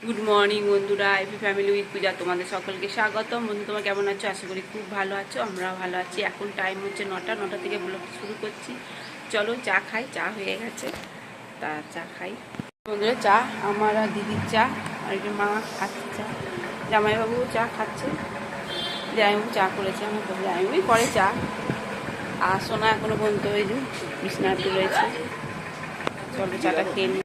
Good morning বন্ধুরা, AP family with পূজা তোমাদের সকলকে স্বাগতম। বন্ধু তোমরা কেমন আছো? আশা করি খুব ভালো আছো, আমরাও ভালো আছি। এখন টাইম হচ্ছে 9টা থেকে ব্লগ শুরু করছি। চলো চা খাই, চা হয়ে গেছে, তা চা খাই বন্ধুরা। চা আমার আর দিদির চা, আর একটু মা খাচ্ছে চা, জামাইবাবু চা খাচ্ছে, জামাইবাবু চা করেছে, আমার জামাইবাবুই করে চা। আর সোনা এখনো পর্যন্ত ওই যে বিছনাতে রয়েছে। চলো চাটা খেয়ে নিই।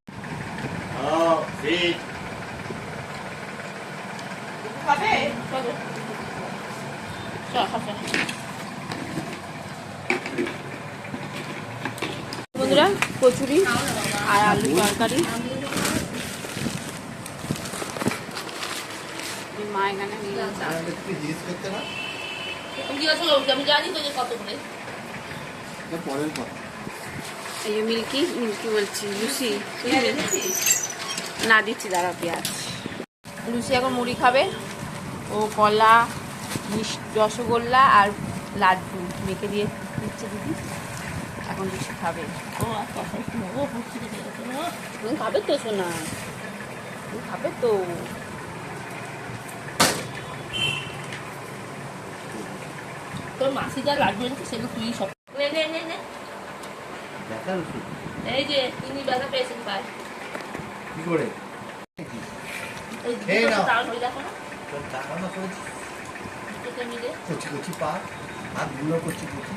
বন্ধুরা, কচুরি আর আলু তরকারি। মা এখানে এই মিল্কি বলছি, লুসি না দিচ্ছি, দাঁড়া পেঁয়াজ। লুসি এখন মুড়ি খাবে, ও কলা, রসগোল্লা আর লাড্ডু মেখে দিয়ে দিচ্ছে দিদি। এখন লুচি খাবে। তুমি খাবে তো সোনা, তুমি খাবে তো। তোর মাসি যা লাড্ডু এনেছে সেগুলো তুই সব এই যে তিনি ব্যথা পেয়েছেন পায় কি করে কচি কচি পা হাত গুলো কচি কচি।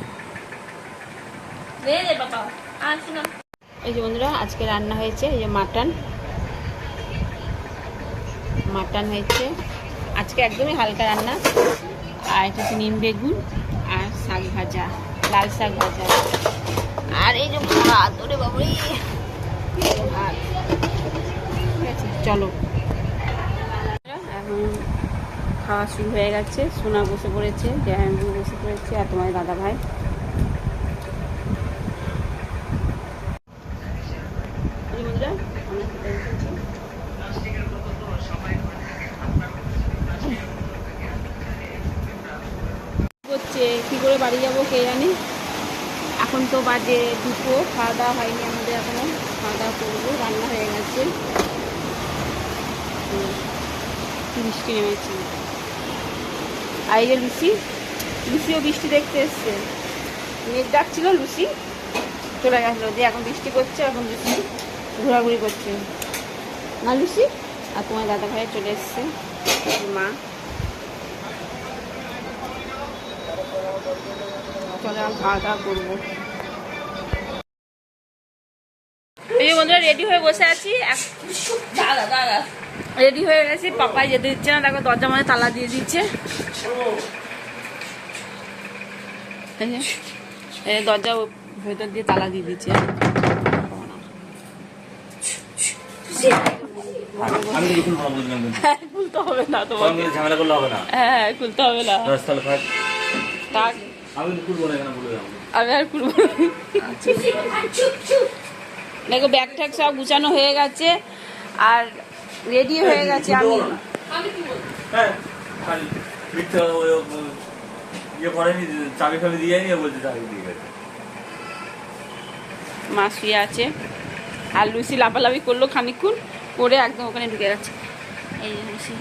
এই যে বন্ধুরা, আজকে রান্না হয়েছে এই যে মাটন হয়েছে আজকে, একদমই হালকা রান্না। আর এটা হচ্ছে নিম বেগুন আর শাক ভাজা, লাল শাক ভাজা। আর এই যে ভাত, ওরে বাবুরে ভাত। ঠিক আছে, চলো এখন খাওয়া শুরু হয়ে গেছে। সোনা বসে পড়েছে, জাহাঙ্গীর বসে পড়েছে, আর তোমার দাদা ভাই। হচ্ছে কী করে বাড়ি যাবো কে জানি। এখন তো বাজে 2টো, খাওয়া দাওয়া হয়নি আমাদের এখনো, খাওয়া দাওয়া করবো। রান্না হয়ে গেছে, বৃষ্টি নেমেছে। আর এই যে লুসিও বৃষ্টি দেখতে এসছে। মেঘ ডাকছিল, লুসি চলে গেছিলো, যে এখন বৃষ্টি করছে, এখন লুসি ঘোরাঘুরি করছে না লুসি। আর তোমার দাদা ভাই চলে এসছে, মা। চলে আমি খাওয়া দাওয়া করবো। এই বন্ধুরা রেডি হয়ে বসে আছি, রেডি হয়ে গেছি। পাপাই যেতে দিচ্ছে না, দেখো দরজা মধ্যে তালা দিয়ে দিচ্ছে। দরজা ভেতর দিয়ে তালা দিয়ে দিচ্ছে। খুলতে হবে না তোমার, ঝামেলা করলে হবে না। হ্যাঁ, খুলতে হবে না। আমি আর খুলবো। দেখো ব্যাগ ট্যাগ সব গুছানো হয়ে গেছে আর রেডি হয়ে গেছে। আমি মা শুয়ে আছে, আর লুসি লাফালাফি করলো খানিকক্ষণ, করে একদম ওখানে ঢুকে গেছে। এই যে লুসি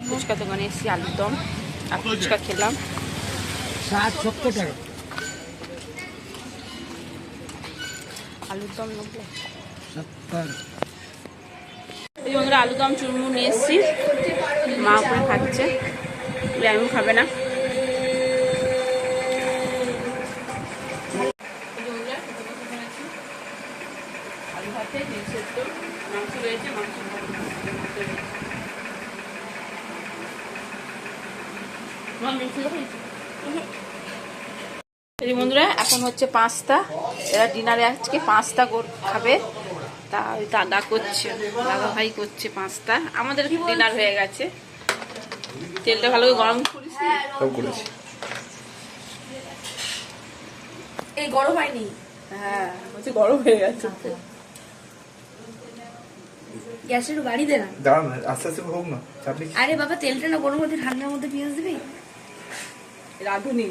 ফুচকা দোকানে এসেছি, আলুর দম আর ফুচকা খেলাম। 60-70 টাকা আলুর দম 90। এই বন্ধুরা আলুর দম চুরমুর নিয়ে এসেছি, মা করে খাচ্ছে, আমিও খাবে না। আলু ভাতে মাংস রয়েছে, মাংস এই বন্ধুরা এখন হচ্ছে 5টা, এরা ডিনারে আজকে 5টা খাবে। তা ওই দাদা করছে, দাদা ভাই করছে 5টা। আমাদের ডিনার হয়ে গেছে, তেলটা ভালো করে গরম করেছি। এই গরম হয়নি? হ্যাঁ, বলছি গরম হয়ে গেছে। গ্যাসের গাড়ি দে না, দাঁড়ান আস্তে আস্তে হোক না। আরে বাবা তেলটা না গরম হতে ঠান্ডার মধ্যে পেঁয়াজ দিবি। রাঁধুনি,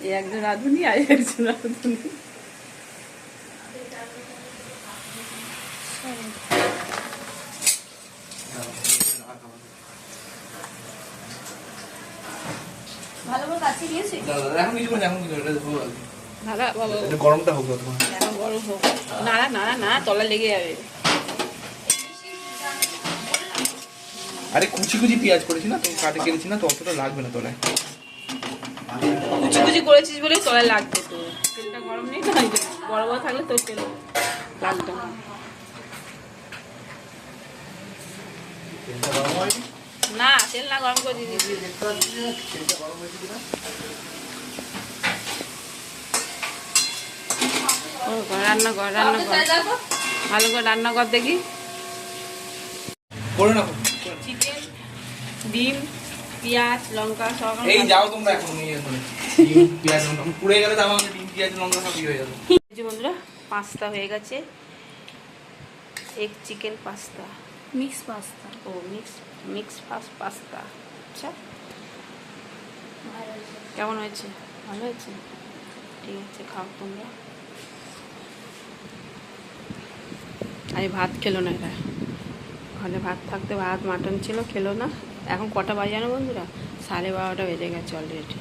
এই একজন রাঁধুনি আর একজন রাঁধুনি। ভালো করে কাছে গিয়েছি। এখন কিছু করে এখন কিছু করে এটা ভালো লাগবে। দাদা বাবা এটা গরমটা হোক তোমার। এখন বড় হোক, নাড়া নাড়া না তলা লেগে যাবে। আরে কুচি কুচি পেঁয়াজ করেছি না তো, কাটে কেটেছি না তো, অতটা লাগবে না তলায়। কুচি কুচি করেছিস বলে তলায় লাগবে তো, তেলটা গরম নেই না, বড় বড় থাকলে তোর তেল লাগতো না। তেলটা গরম হয়নি? না তেল না গরম করে দিয়ে দিবি। দেখতে পাচ্ছি না তেলটা গরম হয়েছে কিনা? ও রান্না কর, রান্না কর, ভালো করে রান্না কর দেখি। করে না চিকেন, ডিম, পেঁয়াজ, লঙ্কা সব এখন এই ভাজা। যাও তোমরা এখন নিয়ে করে ডিম পেঁয়াজ লঙ্কা পুড়ে গেলে তো আমার ডিম পেঁয়াজ লঙ্কা সব ইয়ে হয়ে যাবে। এই যে বন্ধুরা পাস্তা হয়ে গেছে, egg chicken pasta, mix pasta. ও মিক্স মিক্স পাস্তা। আচ্ছা কেমন হয়েছে? ভালো হয়েছে, ঠিক আছে খাও তোমরা। আরে ভাত খেলো না এরা, ঘরে ভাত থাকতে ভাত মাটন ছিল খেলো না। এখন কটা বাজে জানো বন্ধুরা? 12:30 বেজে গেছে অলরেডি।